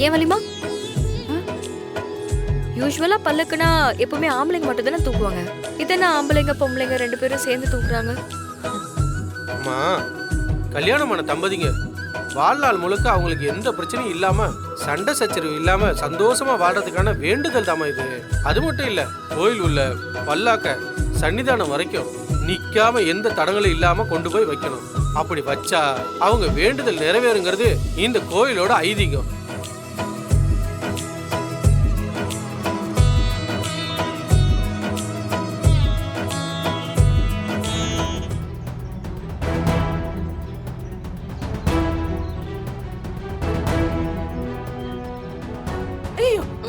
ஏன் வலிமா? யூஸ்வலா பல்லக்குனா எப்பவுமே ஆம்பளைங்க மட்டும் தானே தூக்குவாங்க. இது என்ன ஆம்பளைங்க பொம்பளைங்க 2 பேரும் சேர்ந்து தூக்குறாங்க? அம்மா, கல்யாணமான தம்பதிங்க வாழ்நாள் முழுக்க அவங்களுக்கு எந்த பிரச்சனையும் இல்லாம சண்டை சச்சரவு இல்லாம சந்தோஷமா வாழ்றதுக்கான வேண்டுதல் தாமா இது. அது மட்டும் இல்ல, கோயில் உள்ள பல்லாக்க சன்னிதானம் வரைக்கும் நிக்காம எந்த தடங்களும் இல்லாம கொண்டு போய் வைக்கணும். அப்படி வச்சா அவங்க வேண்டுதல் நிறைவேறுங்கிறது இந்த கோயிலோட ஐதீகம்.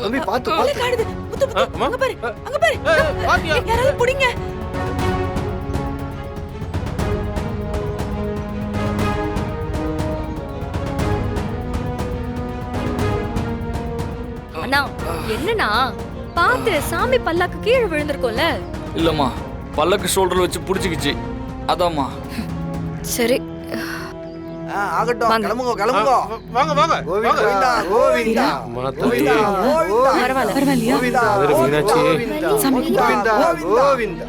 தம்பி பாத்து உள்ள காடுது. முத்து முத்து அம்மா. அங்க பாரு, அங்க பாரு. பாத்தியா? யாராவது புடிங்க. அண்ணா என்னண்ணா பாத்து சாமி பல்லாக்கு கீழே விழுந்திருக்கோம்ல. இல்லம்மா, பல்லக்கு ஷோல்டர்ல வச்சு புடிச்சுக்கிச்சு, அதாம்மா. சரி ஆகட்டும், கிளம்புங்க கிளம்புங்க. வாங்க வாங்க கோவிந்தா கோவிந்தா கோவிந்தா பரவாயில்ல. பரவாயில்லையா? கோவிந்தா மீனாட்சி. சாமி கோவிந்தா கோவிந்தா.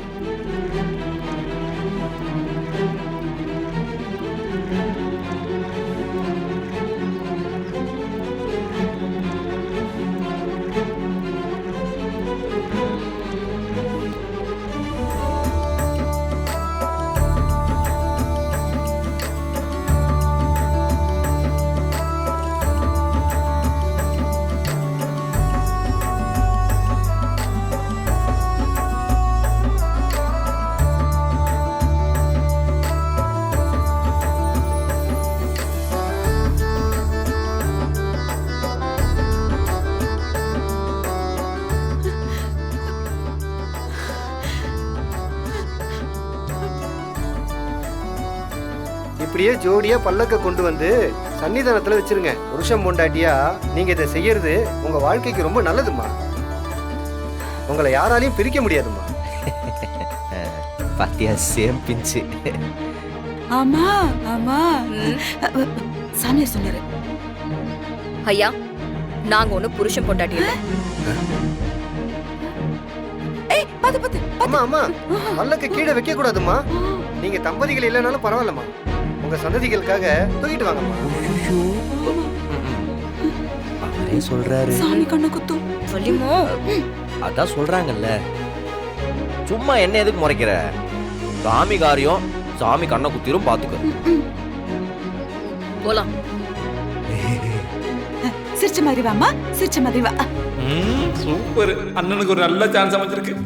இப்படியே ஜோடியா பல்லக்க கொண்டு வந்து சன்னிதானத்துல வச்சிருங்க. புருஷன் பொண்டாட்டியா நீங்க இதை செய்யறது உங்க வாழ்க்கைக்கு ரொம்ப நல்லதுமா. உங்களை யாராலையும் பிரிக்க முடியாதுமா. பாத்தியா, சேம் பிஞ்சு. ஆமா ஆமா. சாமியார் சொன்னாரு. ஐயா, நாங்க ஒண்ணு புருஷன் பொண்டாட்டி இல்ல. ஏய் பாத்து பாத்து. அம்மா அம்மா, பல்லக்க கீழே வைக்க கூடாதுமா. நீங்க தம்பதிகள் இல்லைனாலும் பரவாயில்லம்மா, உங்க சந்ததிகளுக்காக தூக்கிட்டு வாங்கம்மா. அவரே சொல்றாரு. சாமி கண்ணு குத்தும். வலிமோ? அதான் சொல்றாங்கல்ல, சும்மா என்ன எதுக்கு முறைக்கிற? சாமி காரியம் சாமி கண்ணை குத்திரும், பாத்துக்க. போலாம். சிரிச்ச மாதிரி வாமா, சிரிச்ச மாதிரி வா. சூப்பர், அண்ணனுக்கு ஒரு நல்ல சான்ஸ் அமைச்சிருக்கு.